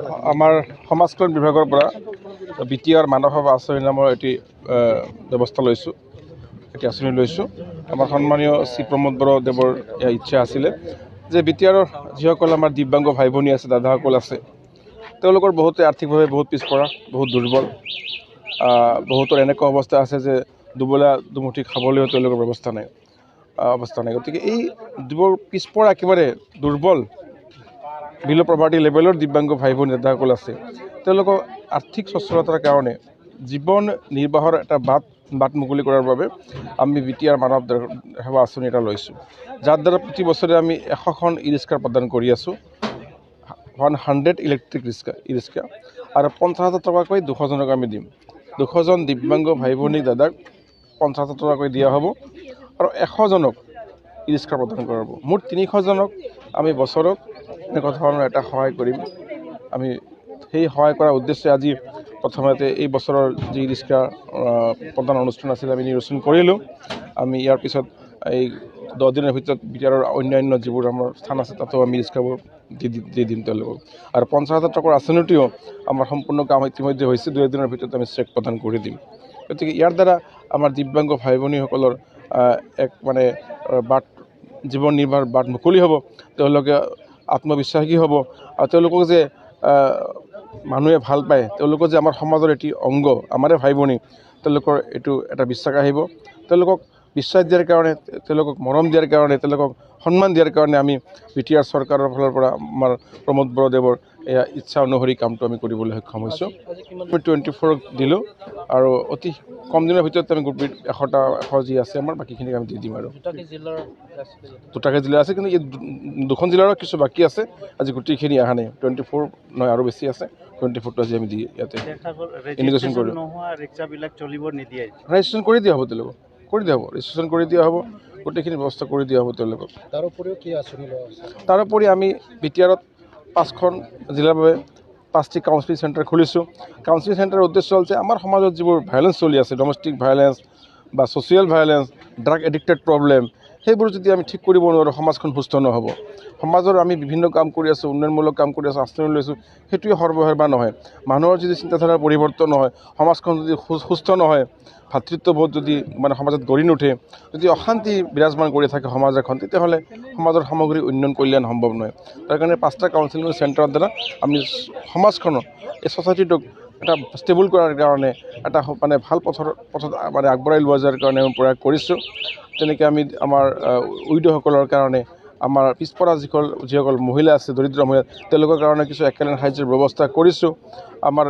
আমাৰ সমাজ কল্যাণ বিভাগৰ পৰা Btr মানৱ সেৱা আঁচনি নামৰ এটি ব্যৱস্থা লৈছোঁ, এটি আঁচনি লৈছোঁ। আমাৰ সন্মানীয় শ্ৰী প্ৰমোদ বৰদেৱৰ ইচ্ছা আছিলে যে Btr যিসকল আমাৰ দিব্যাংগ ভাই ভনী আছে, দাদাসকল আছে, তেওঁলোকৰ বহুতে আৰ্থিকভাৱে বহুত পিছপৰা, বহুত দুৰ্বল, বহুতৰ এনেকুৱা অৱস্থা আছে যে দুবেলা দুমুঠি খাবলৈও তেওঁলোকৰ অৱস্থা নাই। গতিকে এই যিবোৰ পিছপৰা একেবাৰে দুৰ্বল বিল' প্ৰভাৰ্টি লেভেলৰ দিব্যাংগ ভাই ভনী দাদাসকল আছে, তেওঁলোকৰ আৰ্থিক সচ্ছলতাৰ কাৰণে জীৱন নিৰ্বাহৰ এটা বাট মুকলি কৰাৰ বাবে আমি Btr মানৱ সেৱা আঁচনি এটা লৈছোঁ, যাৰ দ্বাৰা প্ৰতি বছৰে আমি 100খন ই-ৰিক্সা প্ৰদান কৰি আছোঁ, 100 ইলেক্ট্ৰিক ই-ৰিক্সা, আৰু 50,000 টকাকৈ 200জনক আমি দিম। 200জন দিব্যাংগ ভাই ভনী দাদাক 50,000 টকাকৈ দিয়া হ'ব আৰু 100জনক ই-ৰিক্সা প্ৰদান কৰা হ'ব। মুঠ 300জনক আমি বছৰত এনেকুৱা ধৰণৰ এটা সহায় কৰিম। আমি সেই সহায় কৰাৰ উদ্দেশ্যে আজি প্ৰথমতে এই বছৰৰ যি ই-ৰিক্সা প্ৰদান অনুষ্ঠান আছিল আমি নিৰ্বাচন কৰিলোঁ। আমি ইয়াৰ পিছত এই 10 দিনৰ ভিতৰত Btr অন্যান্য যিবোৰ আমাৰ স্থান আছে তাতো আমি ই-ৰিক্সাবোৰ দি দিম তেওঁলোকক। আৰু 50,000 টকাৰ আঁচনিটোও আমাৰ সম্পূৰ্ণ কাম ইতিমধ্যে হৈছে, 2 দিনৰ ভিতৰত আমি চেক প্ৰদান কৰি দিম। গতিকে ইয়াৰ দ্বাৰা আমাৰ দিব্যাংগ ভাই ভনীসকলৰ এক জীৱন নিৰ্বাহৰ বাট মুকলি হ'ব, তেওঁলোকে আত্মবিশ্বাসী হ'ব, আৰু তেওঁলোকক যে মানুহে ভাল পায়, তেওঁলোকৰ যে আমাৰ সমাজৰ এটি অংগ, আমাৰে ভাই ভনী, তেওঁলোকৰ এইটো এটা বিশ্বাস আহিব। তেওঁলোকক বিশ্বাস দিয়াৰ কাৰণে, তেওঁলোকক মৰম দিয়াৰ কাৰণে, তেওঁলোকক সন্মান দিয়াৰ কাৰণে আমি Btr চৰকাৰৰ ফালৰ পৰা আমাৰ প্ৰমোদ বৰদেৱৰ এয়া ইচ্ছা অনুসৰি কামটো আমি কৰিবলৈ সক্ষম হৈছোঁ। আমি 24ক দিলোঁ আৰু অতি কম দিনৰ ভিতৰত আমি গ্ৰুপ 100 যি আছে আমাৰ বাকীখিনিক আমি দি দিম। আৰু দুটাকৈ জিলা আছে, কিন্তু এই 2খন জিলাৰো কিছু বাকী আছে, আজি গোটেইখিনি অহা নাই। 24 নহয় আৰু বেছি আছে, 24টো আজি আমি দি ইয়াতে ইণ্ডিকেশ্যন কৰিলোঁ। ৰেজিষ্ট্ৰেশ্যন কৰি দিয়া হ'ব, তেওঁলোকক কৰি দিয়া হ'ব, ৰেজিষ্ট্ৰেশ্যন কৰি দিয়া হ'ব, গোটেইখিনি ব্যৱস্থা কৰি দিয়া হ'ব তেওঁলোকক। তাৰোপৰি আমি Btrত 5খন জিলাৰ বাবে 5টি কাউন্সেলিং চেণ্টাৰ খুলিছোঁ। কাউন্সেলিং চেণ্টাৰৰ উদ্দেশ্য হ'ল যে আমাৰ সমাজত যিবোৰ ভাইলেঞ্চ চলি আছে, ডমেষ্টিক ভাইলেঞ্চ বা ছ'চিয়েল ভাইলেঞ্চ, ড্ৰাগ এডিক্টেড প্ৰব্লেম, সেইবোৰ যদি আমি ঠিক কৰিব নোৱাৰোঁ, সমাজখন সুস্থ নহ'ব। সমাজৰ আমি বিভিন্ন কাম কৰি আছোঁ, উন্নয়নমূলক কাম কৰি আছোঁ, আঁচনি লৈছোঁ, সেইটোৱে সৰ্বসেৱা নহয়। মানুহৰ যদি চিন্তাধাৰাৰ পৰিৱৰ্তন নহয়, সমাজখন যদি সুস্থ নহয়, ভাতৃত্ববোধ যদি সমাজত গঢ়ি নুঠে, যদি অশান্তি বিৰাজমান কৰি থাকে সমাজ এখন, তেতিয়াহ'লে সমাজৰ সামগ্ৰিক উন্নয়ন কল্যাণ সম্ভৱ নহয়। তাৰ কাৰণে 5টা কাউন্সেলিং চেণ্টাৰৰ দ্বাৰা আমি সমাজখনক, এই ছ'চাইটিটোক এটা ষ্টেবল কৰাৰ কাৰণে, এটা ভাল পথত আগবঢ়াই লোৱা যোৱাৰ কাৰণে আমি প্ৰয়াস কৰিছোঁ। তেনেকৈ আমি আমাৰ উইড'সকলৰ কাৰণে, আমাৰ পিছপৰা যিসকল মহিলা আছে, দৰিদ্ৰ মহিলা, তেওঁলোকৰ কাৰণে কিছু একেলেন সাহায্যৰ ব্যৱস্থা কৰিছোঁ। আমাৰ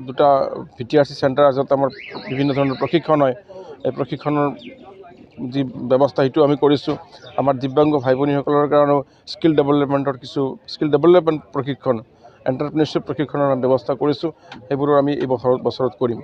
2টা Btr চেণ্টাৰ আছে, য'ত আমাৰ বিভিন্ন ধৰণৰ প্ৰশিক্ষণ হয়, এই প্ৰশিক্ষণৰ যি ব্যৱস্থা সেইটো আমি কৰিছোঁ। আমাৰ দিব্যাংগ ভাই ভনীসকলৰ কাৰণেও স্কিল ডেভেলপমেণ্ট প্ৰশিক্ষণ, এণ্টাৰপ্ৰিনিয়ৰশ্বিপ প্ৰশিক্ষণৰ ব্যৱস্থা কৰিছোঁ। সেইবোৰো আমি এই বছৰত কৰিম।